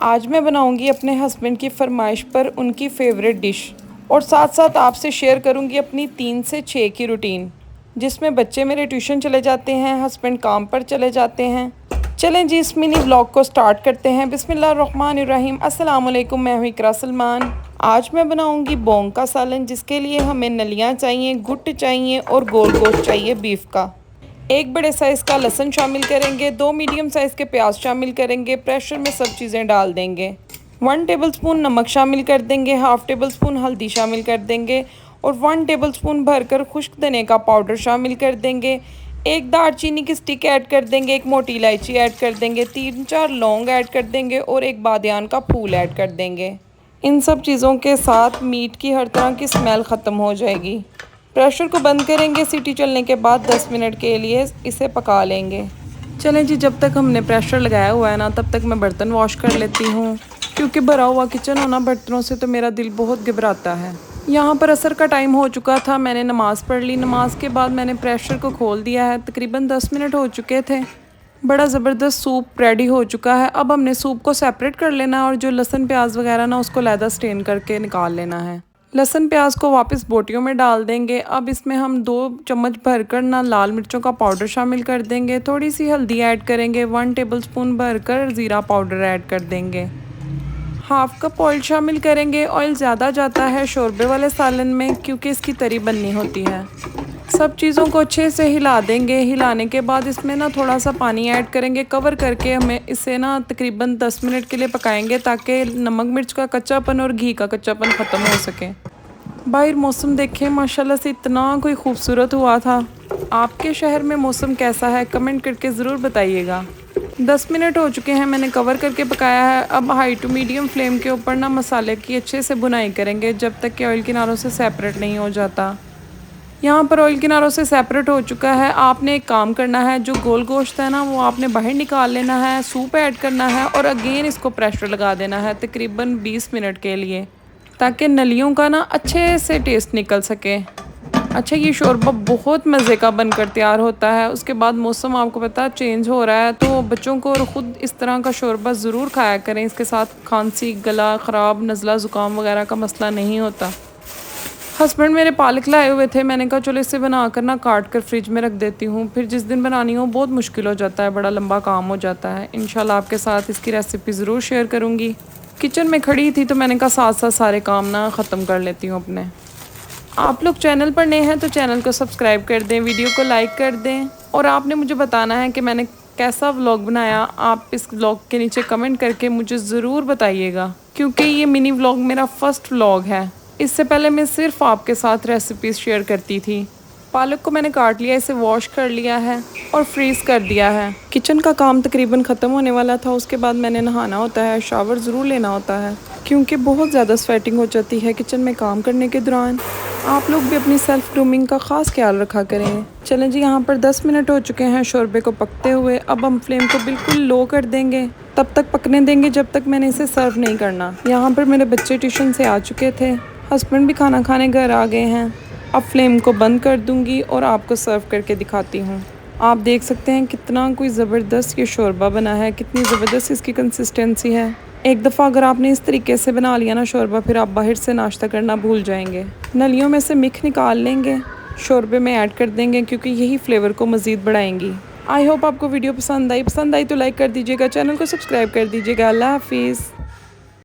आज मैं बनाऊंगी अपने हस्बैंड की फरमाइश पर उनकी फेवरेट डिश और साथ साथ आपसे शेयर करूंगी अपनी 3 से 6 की रूटीन, जिसमें बच्चे मेरे ट्यूशन चले जाते हैं, हस्बैंड काम पर चले जाते हैं। चलें जी, इस मिनी व्लॉग को स्टार्ट करते हैं। बिस्मिल्लाहिर्रहमानिर्रहीम। अस्सलाम वालेकुम, मैं हूं इकरा सलमान। आज मैं बनाऊंगी बोंग का सालन, जिसके लिए हमें नलियाँ चाहिए, गुट चाहिए और गोल गोश्त चाहिए बीफ का। एक बड़े साइज़ का लहसुन शामिल करेंगे, 2 मीडियम साइज़ के प्याज शामिल करेंगे, प्रेशर में सब चीज़ें डाल देंगे। 1 टेबलस्पून नमक शामिल कर देंगे, हाफ़ टेबलस्पून हल्दी शामिल कर देंगे और 1 टेबलस्पून भरकर खुश्क धनिया का पाउडर शामिल कर देंगे। एक दालचीनी की स्टिक ऐड कर देंगे, एक मोटी इलायची ऐड कर देंगे, 3-4 लौंग ऐड कर देंगे और एक बादियान का फूल ऐड कर देंगे। इन सब चीज़ों के साथ मीट की हर तरह की स्मेल ख़त्म हो जाएगी। प्रेशर को बंद करेंगे, सीटी चलने के बाद 10 मिनट के लिए इसे पका लेंगे। चलें जी, जब तक हमने प्रेशर लगाया हुआ है ना, तब तक मैं बर्तन वॉश कर लेती हूँ, क्योंकि भरा हुआ किचन होना बर्तनों से तो मेरा दिल बहुत घबराता है। यहाँ पर असर का टाइम हो चुका था, मैंने नमाज़ पढ़ ली। नमाज के बाद मैंने प्रेशर को खोल दिया है। तकरीबन 10 मिनट हो चुके थे। बड़ा ज़बरदस्त सूप रेडी हो चुका है। अब हमने सूप को सेपरेट कर लेना है और जो लहसुन प्याज वगैरह ना, उसको लहदा स्टेन करके निकाल लेना है। लहसुन प्याज को वापस बोटियों में डाल देंगे। अब इसमें हम 2 चम्मच भरकर ना लाल मिर्चों का पाउडर शामिल कर देंगे, थोड़ी सी हल्दी ऐड करेंगे, 1 टेबलस्पून भरकर ज़ीरा पाउडर ऐड कर देंगे, हाफ़ कप ऑयल शामिल करेंगे। ऑयल ज़्यादा जाता है शोरबे वाले सालन में, क्योंकि इसकी तरी बननी होती है। सब चीज़ों को अच्छे से हिला देंगे। हिलाने के बाद इसमें ना थोड़ा सा पानी ऐड करेंगे, कवर करके हमें इसे ना तकरीबन 10 मिनट के लिए पकाएंगे, ताकि नमक मिर्च का कच्चापन और घी का कच्चापन ख़त्म हो सके। बाहर मौसम देखें, माशाल्लाह से इतना कोई खूबसूरत हुआ था। आपके शहर में मौसम कैसा है, कमेंट करके ज़रूर बताइएगा। 10 मिनट हो चुके हैं, मैंने कवर करके पकाया है। अब हाई टू मीडियम फ्लेम के ऊपर ना मसाले की अच्छे से भुनाई करेंगे, जब तक कि ऑयल किनारों से सेपरेट नहीं हो जाता। यहाँ पर ऑयल किनारों से सेपरेट हो चुका है। आपने एक काम करना है, जो गोल गोश्त है ना, वो आपने बाहर निकाल लेना है, सूप ऐड करना है और अगेन इसको प्रेशर लगा देना है तकरीबन 20 मिनट के लिए, ताकि नलियों का ना अच्छे से टेस्ट निकल सके। अच्छा, ये शोरबा बहुत मज़े का बनकर तैयार होता है। उसके बाद मौसम आपको पता चेंज हो रहा है, तो बच्चों को और ख़ुद इस तरह का शोरबा ज़रूर खाया करें। इसके साथ खांसी, गला ख़राब, नज़ला ज़ुकाम वगैरह का मसला नहीं होता। हस्बैंड मेरे पालक लाए हुए थे, मैंने कहा चलो इसे बना कर ना काट कर फ्रिज में रख देती हूँ, फिर जिस दिन बनानी हो बहुत मुश्किल हो जाता है, बड़ा लंबा काम हो जाता है। इंशाल्लाह आपके साथ इसकी रेसिपी ज़रूर शेयर करूँगी। किचन में खड़ी थी तो मैंने कहा साथ साथ सारे काम ना ख़त्म कर लेती हूँ अपने। आप लोग चैनल पर नए हैं तो चैनल को सब्सक्राइब कर दें, वीडियो को लाइक कर दें और आपने मुझे बताना है कि मैंने कैसा व्लॉग बनाया। आप इस व्लॉग के नीचे कमेंट करके मुझे ज़रूर बताइएगा, क्योंकि ये मिनी व्लॉग मेरा फ़र्स्ट व्लॉग है। इससे पहले मैं सिर्फ आपके साथ रेसिपीज़ शेयर करती थी। पालक को मैंने काट लिया, इसे वॉश कर लिया है और फ्रीज़ कर दिया है। किचन का काम तकरीबन ख़त्म होने वाला था। उसके बाद मैंने नहाना होता है, शावर ज़रूर लेना होता है, क्योंकि बहुत ज़्यादा स्वेटिंग हो जाती है किचन में काम करने के दौरान। आप लोग भी अपनी सेल्फ़ ग्रूमिंग का ख़ास ख्याल रखा करें। चलें जी, यहाँ पर 10 मिनट हो चुके हैं शोरबे को पकते हुए। अब हम फ्लेम को बिल्कुल लो कर देंगे, तब तक पकने देंगे जब तक मैंने इसे सर्व नहीं करना। यहाँ पर मेरे बच्चे ट्यूशन से आ चुके थे, हस्बैंड भी खाना खाने घर आ गए हैं। अब फ्लेम को बंद कर दूंगी और आपको सर्व करके दिखाती हूँ। आप देख सकते हैं कितना कोई ज़बरदस्त ये शोरबा बना है, कितनी ज़बरदस्त इसकी कंसिस्टेंसी है। एक दफ़ा अगर आपने इस तरीके से बना लिया ना शोरबा, फिर आप बाहर से नाश्ता करना भूल जाएंगे। नलियों में से मिख निकाल लेंगे, शोरबे में ऐड कर देंगे, क्योंकि यही फ्लेवर को मज़ीद बढ़ाएंगी। आई होप आपको वीडियो पसंद आई तो लाइक कर दीजिएगा, चैनल को सब्सक्राइब कर दीजिएगा। अल्लाह हाफिज़।